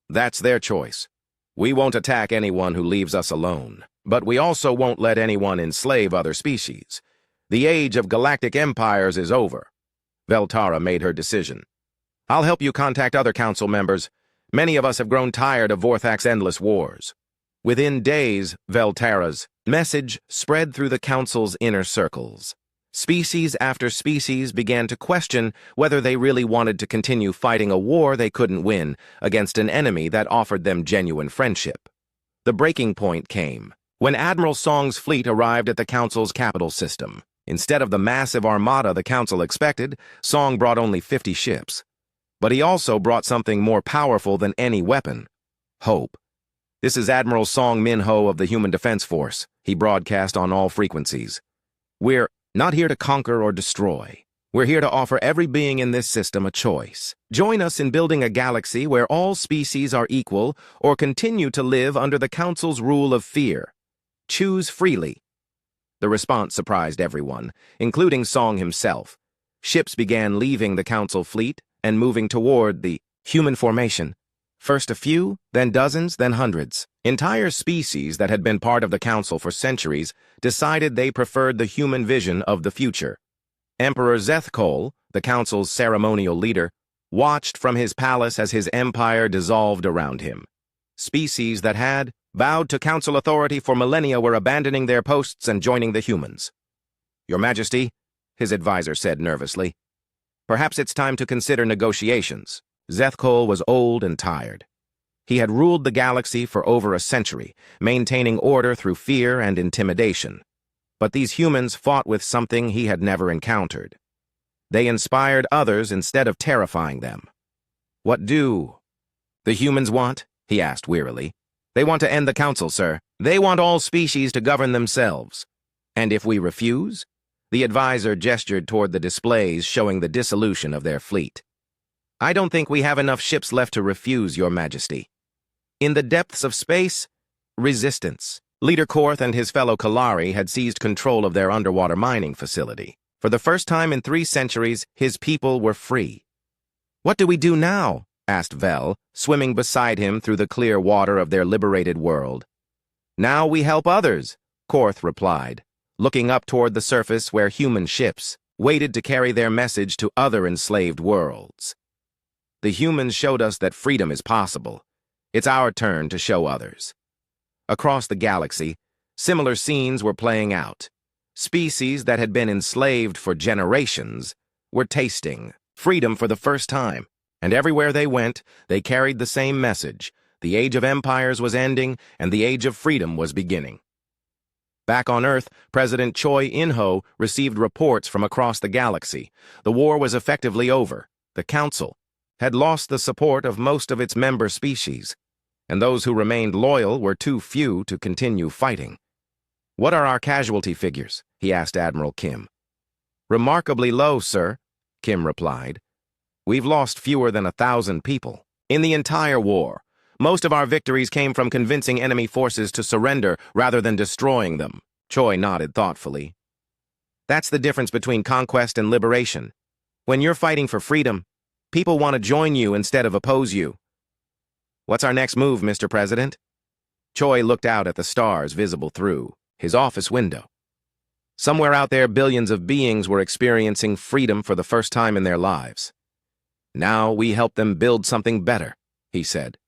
That's their choice. We won't attack anyone who leaves us alone, but we also won't let anyone enslave other species. The age of galactic empires is over. Veltara made her decision. I'll help you contact other council members. Many of us have grown tired of Vorthak's endless wars. Within days, Veltara's message spread through the Council's inner circles. Species after species began to question whether they really wanted to continue fighting a war they couldn't win against an enemy that offered them genuine friendship. The breaking point came when Admiral Song's fleet arrived at the Council's capital system. Instead of the massive armada the Council expected, Song brought only 50 ships. But he also brought something more powerful than any weapon: hope. "This is Admiral Song Min-ho of the Human Defense Force," he broadcast on all frequencies. "We're not here to conquer or destroy. We're here to offer every being in this system a choice. Join us in building a galaxy where all species are equal, or continue to live under the Council's rule of fear. Choose freely." The response surprised everyone, including Song himself. Ships began leaving the Council fleet and moving toward the human formation. First a few, then dozens, then hundreds. Entire species that had been part of the Council for centuries decided they preferred the human vision of the future. Emperor Zethkol, the Council's ceremonial leader, watched from his palace as his empire dissolved around him. Species that had vowed to Council authority for millennia were abandoning their posts and joining the humans. "Your Majesty," his advisor said nervously, "perhaps it's time to consider negotiations." Zethkol was old and tired. He had ruled the galaxy for over a century, maintaining order through fear and intimidation. But these humans fought with something he had never encountered. They inspired others instead of terrifying them. "What do the humans want?" he asked wearily. "They want to end the Council, sir. They want all species to govern themselves. And if we refuse?" The advisor gestured toward the displays showing the dissolution of their fleet. "I don't think we have enough ships left to refuse, Your Majesty. In the depths of space, resistance." Leader Korth and his fellow Kalari had seized control of their underwater mining facility. For the first time in 3 centuries, his people were free. "What do we do now?" asked Vel, swimming beside him through the clear water of their liberated world. "Now we help others," Korth replied, looking up toward the surface where human ships waited to carry their message to other enslaved worlds. "The humans showed us that freedom is possible. It's our turn to show others." Across the galaxy, similar scenes were playing out. Species that had been enslaved for generations were tasting freedom for the first time, and everywhere they went, they carried the same message: the age of empires was ending, and the age of freedom was beginning. Back on Earth, President Choi In-ho received reports from across the galaxy. The war was effectively over. The Council had lost the support of most of its member species, and those who remained loyal were too few to continue fighting. "What are our casualty figures?" he asked Admiral Kim. "Remarkably low, sir," Kim replied. "We've lost fewer than 1,000 people. In the entire war, most of our victories came from convincing enemy forces to surrender rather than destroying them." Choi nodded thoughtfully. "That's the difference between conquest and liberation. When you're fighting for freedom, people want to join you instead of oppose you." "What's our next move, Mr. President?" Choi looked out at the stars visible through his office window. Somewhere out there, billions of beings were experiencing freedom for the first time in their lives. "Now we help them build something better," he said.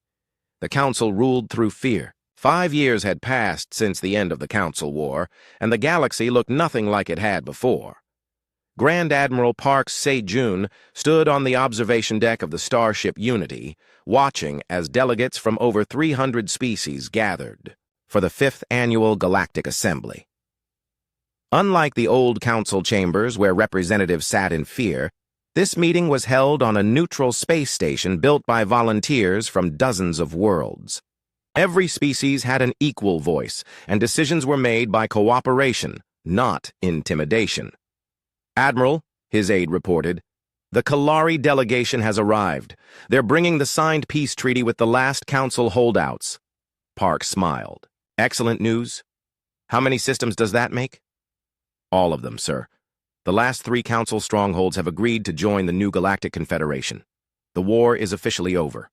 The Council ruled through fear. 5 years had passed since the end of the Council War, and the galaxy looked nothing like it had before. Grand Admiral Park Se-jun stood on the observation deck of the starship Unity, watching as delegates from over 300 species gathered for the 5th Annual Galactic Assembly. Unlike the old council chambers where representatives sat in fear, this meeting was held on a neutral space station built by volunteers from dozens of worlds. Every species had an equal voice, and decisions were made by cooperation, not intimidation. "Admiral," his aide reported, "the Kalari delegation has arrived. They're bringing the signed peace treaty with the last council holdouts." Park smiled. "Excellent news. How many systems does that make?" "All of them, sir. The last 3 council strongholds have agreed to join the new Galactic Confederation. The war is officially over."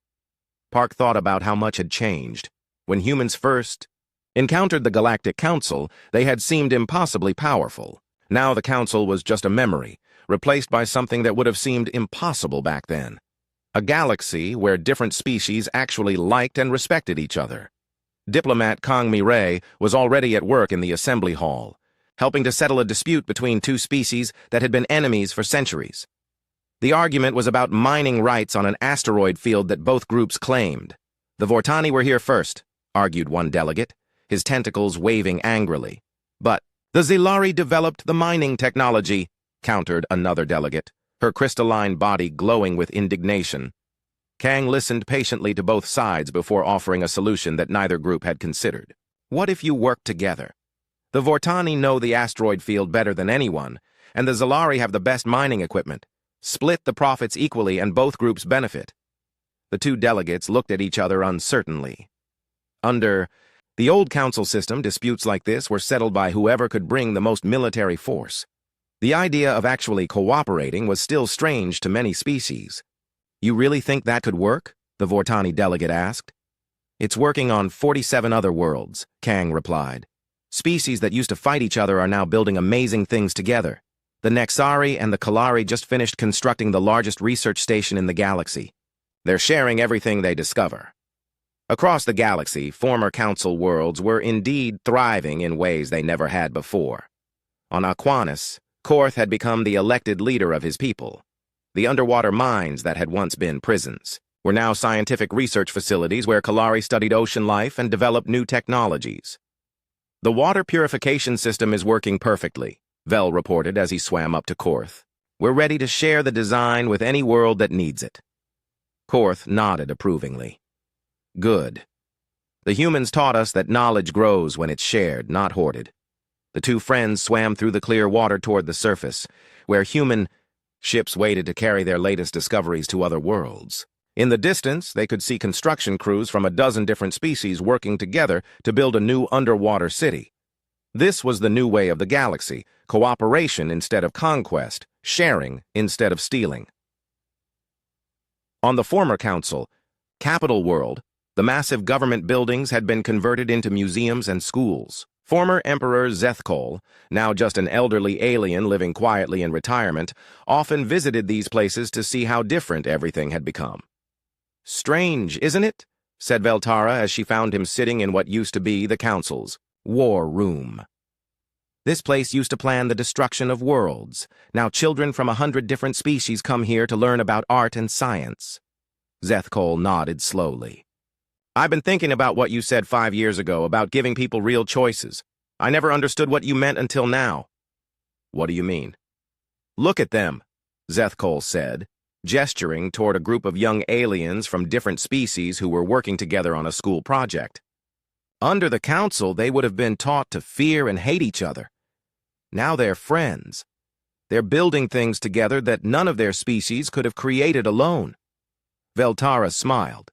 Park thought about how much had changed. When humans first encountered the Galactic Council, they had seemed impossibly powerful. Now the Council was just a memory, replaced by something that would have seemed impossible back then. A galaxy where different species actually liked and respected each other. Diplomat Kang Mi-rae was already at work in the assembly hall, helping to settle a dispute between two species that had been enemies for centuries. The argument was about mining rights on an asteroid field that both groups claimed. "The Vortani were here first," argued one delegate, his tentacles waving angrily. "But the Zilari developed the mining technology," countered another delegate, her crystalline body glowing with indignation. Kang listened patiently to both sides before offering a solution that neither group had considered. "What if you work together? The Vortani know the asteroid field better than anyone, and the Zilari have the best mining equipment. Split the profits equally and both groups benefit." The two delegates looked at each other uncertainly. Under the old council system, disputes like this were settled by whoever could bring the most military force. The idea of actually cooperating was still strange to many species. "You really think that could work?" the Vortani delegate asked. "It's working on 47 other worlds," Kang replied. "Species that used to fight each other are now building amazing things together. The Nexari and the Kalari just finished constructing the largest research station in the galaxy. They're sharing everything they discover." Across the galaxy, former council worlds were indeed thriving in ways they never had before. On Aquanus, Korth had become the elected leader of his people. The underwater mines that had once been prisons were now scientific research facilities where Kalari studied ocean life and developed new technologies. "The water purification system is working perfectly," Vel reported as he swam up to Korth. "We're ready to share the design with any world that needs it." Korth nodded approvingly. "Good. The humans taught us that knowledge grows when it's shared, not hoarded." The two friends swam through the clear water toward the surface, where human ships waited to carry their latest discoveries to other worlds. In the distance, they could see construction crews from a dozen different species working together to build a new underwater city. This was the new way of the galaxy: cooperation instead of conquest, sharing instead of stealing. On the former council, Capital World, the massive government buildings had been converted into museums and schools. Former Emperor Zethkol, now just an elderly alien living quietly in retirement, often visited these places to see how different everything had become. "Strange, isn't it?" said Veltara as she found him sitting in what used to be the council's war room. "This place used to plan the destruction of worlds. Now children from 100 different species come here to learn about art and science." Zethkol nodded slowly. "I've been thinking about what you said 5 years ago about giving people real choices. I never understood what you meant until now." "What do you mean?" "Look at them," Zethkol said, gesturing toward a group of young aliens from different species who were working together on a school project. Under the council, they would have been taught to fear and hate each other. Now they're friends. They're building things together that none of their species could have created alone. Veltara smiled.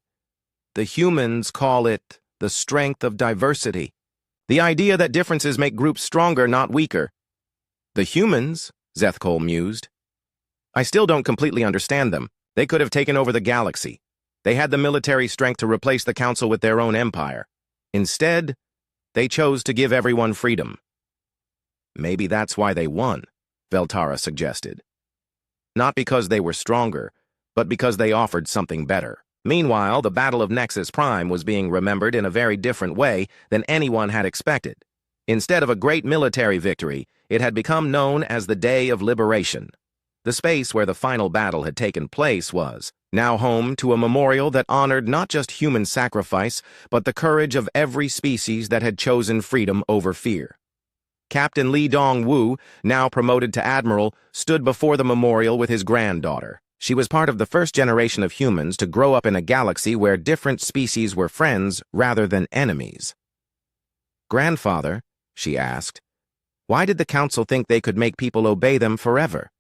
"The humans call it the strength of diversity. The idea that differences make groups stronger, not weaker." "The humans," Zethkol mused. "I still don't completely understand them. They could have taken over the galaxy. They had the military strength to replace the council with their own empire. Instead, they chose to give everyone freedom." "Maybe that's why they won," Veltara suggested. "Not because they were stronger, but because they offered something better." Meanwhile, the Battle of Nexus Prime was being remembered in a very different way than anyone had expected. Instead of a great military victory, it had become known as the Day of Liberation. The space where the final battle had taken place was now home to a memorial that honored not just human sacrifice, but the courage of every species that had chosen freedom over fear. Captain Li Dong-Wu, now promoted to admiral, stood before the memorial with his granddaughter. She was part of the first generation of humans to grow up in a galaxy where different species were friends rather than enemies. "Grandfather," she asked, "why did the council think they could make people obey them forever?"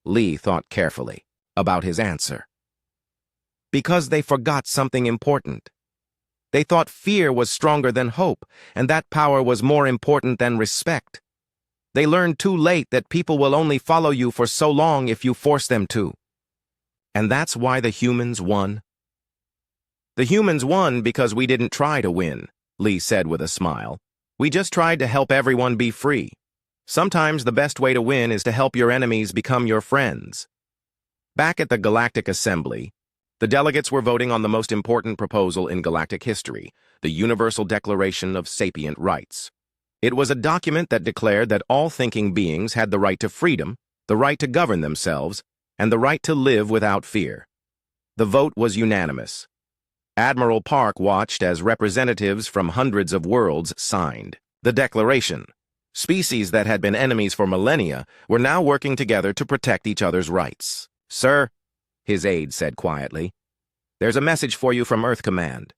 Li thought carefully about his answer. "Because they forgot something important. They thought fear was stronger than hope, and that power was more important than respect. They learned too late that people will only follow you for so long if you force them to. And that's why the humans won." "The humans won because we didn't try to win," Li said with a smile. "We just tried to help everyone be free. Sometimes the best way to win is to help your enemies become your friends." Back at the Galactic Assembly, The delegates were voting on the most important proposal in galactic history, the Universal Declaration of Sapient Rights. It was a document that declared that all thinking beings had the right to freedom, the right to govern themselves, and the right to live without fear. The vote was unanimous. Admiral Park watched as representatives from hundreds of worlds signed the declaration. Species that had been enemies for millennia were now working together to protect each other's rights. "Sir," his aide said quietly, "there's a message for you from Earth Command."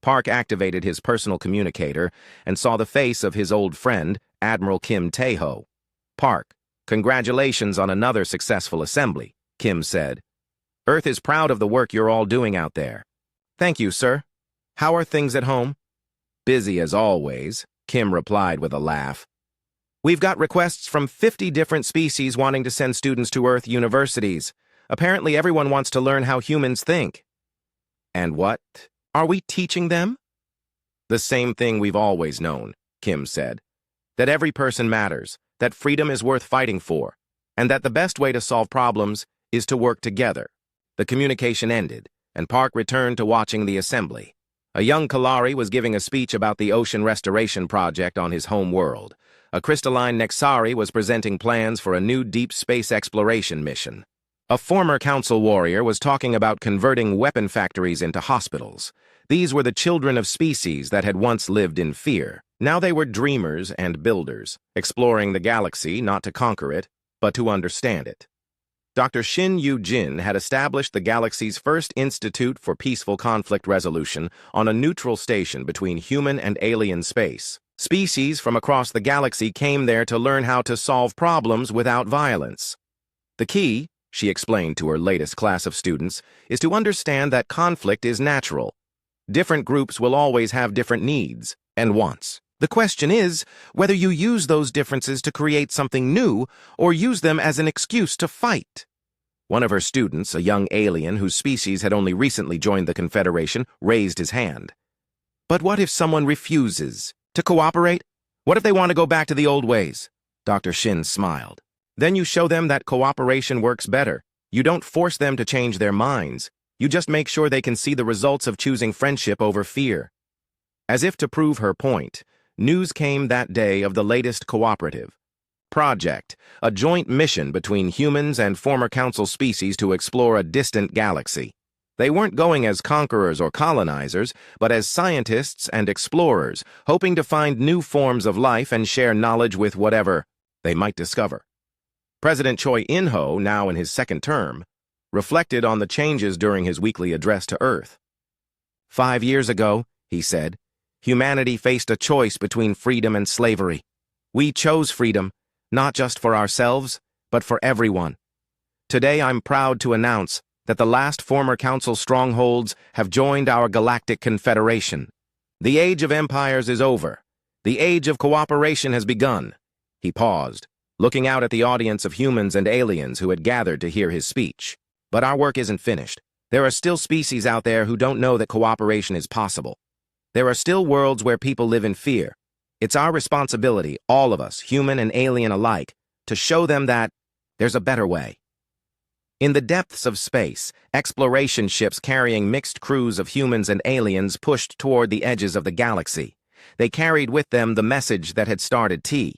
Park activated his personal communicator and saw the face of his old friend, Admiral Kim Taeho. "Park, congratulations on another successful assembly," Kim said. "Earth is proud of the work you're all doing out there." "Thank you, sir. How are things at home?" "Busy as always," Kim replied with a laugh. "We've got requests from 50 different species wanting to send students to Earth universities. Apparently everyone wants to learn how humans think." "And what are we teaching them?" "The same thing we've always known," Kim said. "That every person matters, that freedom is worth fighting for, and that the best way to solve problems is to work together." The communication ended, and Park returned to watching the assembly. A young Kalari was giving a speech about the ocean restoration project on his home world. A crystalline Nexari was presenting plans for a new deep space exploration mission. A former council warrior was talking about converting weapon factories into hospitals. These were the children of species that had once lived in fear. Now they were dreamers and builders, exploring the galaxy not to conquer it, but to understand it. Dr. Shin Yu-jin had established the galaxy's first Institute for Peaceful Conflict Resolution on a neutral station between human and alien space. Species from across the galaxy came there to learn how to solve problems without violence. "The key," she explained to her latest class of students, "is to understand that conflict is natural. Different groups will always have different needs and wants. The question is whether you use those differences to create something new or use them as an excuse to fight." One of her students, a young alien whose species had only recently joined the Confederation, raised his hand. "But what if someone refuses to cooperate? What if they want to go back to the old ways?" Dr. Shin smiled. "Then you show them that cooperation works better. You don't force them to change their minds. You just make sure they can see the results of choosing friendship over fear." As if to prove her point, news came that day of the latest cooperative project, a joint mission between humans and former council species to explore a distant galaxy. They weren't going as conquerors or colonizers, but as scientists and explorers, hoping to find new forms of life and share knowledge with whatever they might discover. President Choi In-ho, now in his second term, reflected on the changes during his weekly address to Earth. 5 years ago, he said, humanity faced a choice between freedom and slavery. We chose freedom, not just for ourselves, but for everyone. Today I'm proud to announce that the last former council strongholds have joined our Galactic Confederation. The age of empires is over. The age of cooperation has begun. He paused, looking out at the audience of humans and aliens who had gathered to hear his speech. But our work isn't finished. There are still species out there who don't know that cooperation is possible. There are still worlds where people live in fear. It's our responsibility, all of us, human and alien alike, to show them that there's a better way. In the depths of space, exploration ships carrying mixed crews of humans and aliens pushed toward the edges of the galaxy. They carried with them the message that had started T.